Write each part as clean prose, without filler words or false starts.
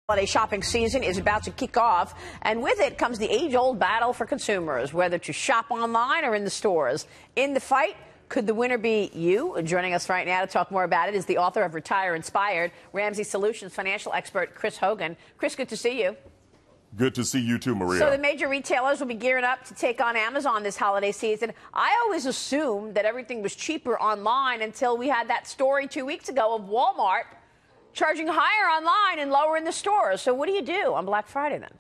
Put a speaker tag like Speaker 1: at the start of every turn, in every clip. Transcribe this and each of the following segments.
Speaker 1: Holiday shopping season is about to kick off, and with it comes the age-old battle for consumers, whether to shop online or in the stores. In the fight, could the winner be you? Joining us right now to talk more about it is the author of Retire Inspired, Ramsey Solutions financial expert Chris Hogan. Chris, good to see you.
Speaker 2: Good to see you too, Maria.
Speaker 1: So the major retailers will be gearing up to take on Amazon this holiday season. I always assumed that everything was cheaper online until we had that story 2 weeks ago of Walmart charging higher online and lower in the stores. So what do you do on Black Friday then?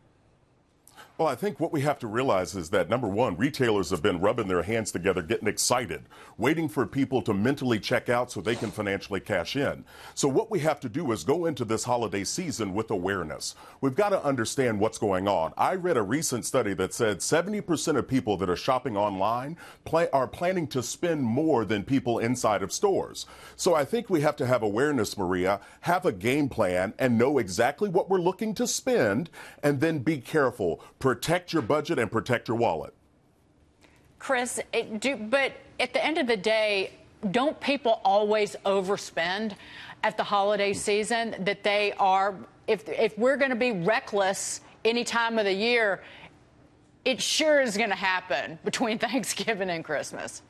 Speaker 2: Well, I think what we have to realize is that, number one, retailers have been rubbing their hands together, getting excited, waiting for people to mentally check out so they can financially cash in. So what we have to do is go into this holiday season with awareness. We've got to understand what's going on. I read a recent study that said 70% of people that are shopping online are planning to spend more than people inside of stores. So I think we have to have awareness, Maria, have a game plan and know exactly what we're looking to spend, and then be careful. Protect your budget and protect your wallet.
Speaker 3: Chris, but at the end of the day, don't people always overspend at the holiday season? That they are, if we're going to be reckless any time of the year, it sure is going to happen between Thanksgiving and Christmas.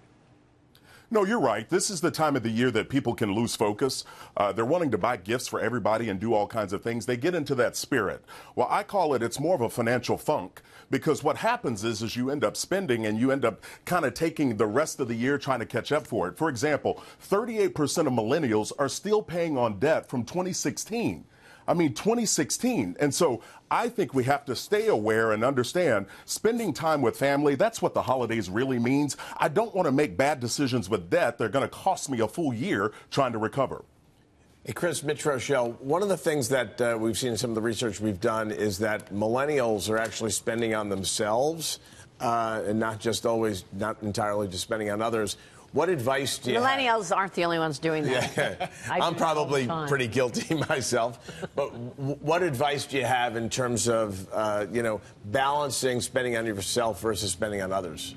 Speaker 2: No, you're right. This is the time of the year that people can lose focus. They're wanting to buy gifts for everybody and do all kinds of things. They get into that spirit. Well, I call it's more of a financial funk, because what happens is you end up spending and you end up kind of taking the rest of the year trying to catch up for it. For example, 38% of millennials are still paying on debt from 2016. 2016. And so I think we have to stay aware and understand spending time with family. That's what the holidays really means. I don't want to make bad decisions with debt. They're going to cost me a full year trying to recover.
Speaker 4: Hey, Chris, Mitch Rochelle, one of the things that we've seen in some of the research we've done is that millennials are actually spending on themselves and not entirely just spending on others. What advice do you
Speaker 1: Millennials aren't the only ones doing that.
Speaker 4: Yeah. I'm probably pretty guilty myself. But what advice do you have in terms of, balancing spending on yourself versus spending on others?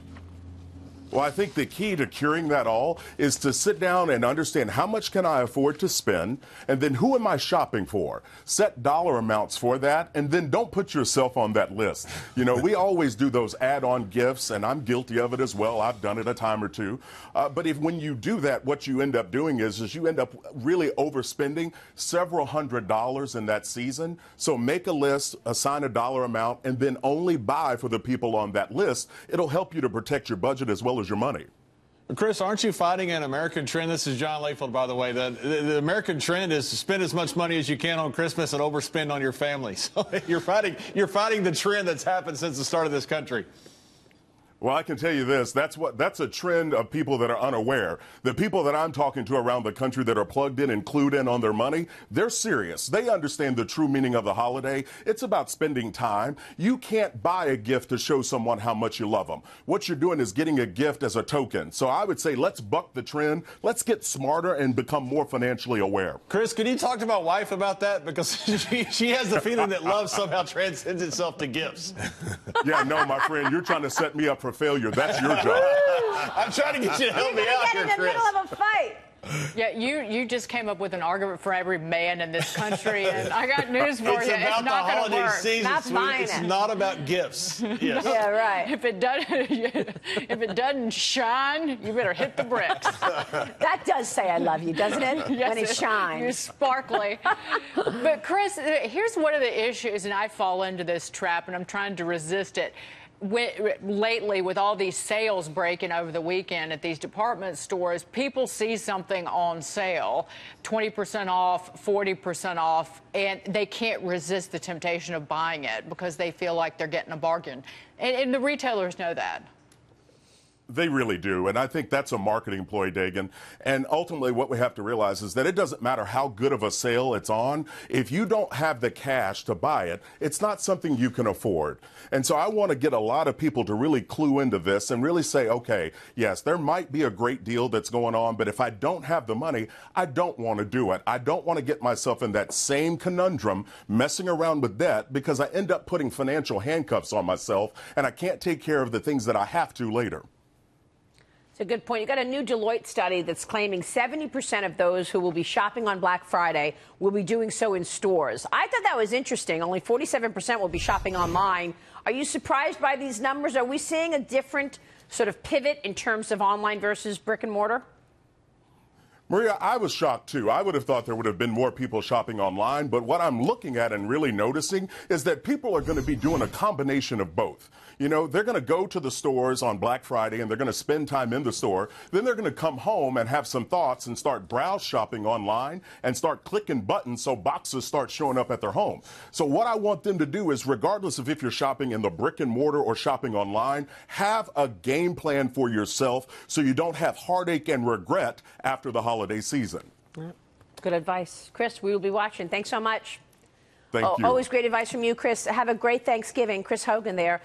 Speaker 2: Well, I think the key to curing that all is to sit down and understand how much can I afford to spend, and then who am I shopping for? Set dollar amounts for that, and then don't put yourself on that list. We always do those add-on gifts, and I'm guilty of it as well. I've done it a time or two. But when you do that, what you end up doing is you end up really overspending several $100s in that season. So make a list, assign a dollar amount, and then only buy for the people on that list. It'll help you to protect your budget as well as your money.
Speaker 5: Chris, aren't you fighting an American trend? This is John Layfield, by the way. The American trend is to spend as much money as you can on Christmas and overspend on your family. So you're fighting the trend that's happened since the start of this country.
Speaker 2: Well, I can tell you this, that's a trend of people that are unaware. The people that I'm talking to around the country that are plugged in and clued in on their money, they're serious. They understand the true meaning of the holiday. It's about spending time. You can't buy a gift to show someone how much you love them. What you're doing is getting a gift as a token. So I would say let's buck the trend. Let's get smarter and become more financially aware.
Speaker 5: Chris, could you talk to my wife about that? Because she has the feeling that love somehow transcends itself to gifts.
Speaker 2: Yeah, no, my friend, you're trying to set me up for failure. That's your job.
Speaker 5: I'm trying to get you to help me out here, Chris.
Speaker 1: You're in the middle of a fight.
Speaker 3: Yeah, you just came up with an argument for every man in this country, and I got news for you.
Speaker 5: It's about
Speaker 3: it's not
Speaker 5: the holiday
Speaker 3: work.
Speaker 5: season.
Speaker 1: Not buying
Speaker 5: it's
Speaker 1: it.
Speaker 5: not about gifts. Yes.
Speaker 1: Yeah, right.
Speaker 3: If it doesn't shine, you better hit the bricks.
Speaker 1: That does say I love you, doesn't it?
Speaker 3: Yes,
Speaker 1: when it shines.
Speaker 3: You're sparkly. But Chris, here's one of the issues, and I fall into this trap, and I'm trying to resist it. Lately, with all these sales breaking over the weekend at these department stores, people see something on sale, 20% off, 40% off, and they can't resist the temptation of buying it because they feel like they're getting a bargain. And the retailers know that.
Speaker 2: They really do. And I think that's a marketing ploy, Dagan. And ultimately, what we have to realize is that it doesn't matter how good of a sale it's on. If you don't have the cash to buy it, it's not something you can afford. And so I want to get a lot of people to really clue into this and really say, okay, yes, there might be a great deal that's going on, but if I don't have the money, I don't want to do it. I don't want to get myself in that same conundrum, messing around with debt, because I end up putting financial handcuffs on myself and I can't take care of the things that I have to later.
Speaker 1: It's a good point. You got a new Deloitte study that's claiming 70% of those who will be shopping on Black Friday will be doing so in stores. I thought that was interesting. Only 47% will be shopping online. Are you surprised by these numbers? Are we seeing a different sort of pivot in terms of online versus brick and mortar?
Speaker 2: Maria, I was shocked too. I would have thought there would have been more people shopping online, but what I'm looking at and really noticing is that people are going to be doing a combination of both. You know, they're going to go to the stores on Black Friday and they're going to spend time in the store. Then they're going to come home and have some thoughts and start browse shopping online and start clicking buttons so boxes start showing up at their home. So what I want them to do is, regardless of if you're shopping in the brick and mortar or shopping online, have a game plan for yourself so you don't have heartache and regret after the holiday season.
Speaker 1: Good advice. Chris, we will be watching. Thanks so much.
Speaker 2: Thank you.
Speaker 1: Always great advice from you, Chris. Have a great Thanksgiving. Chris Hogan there.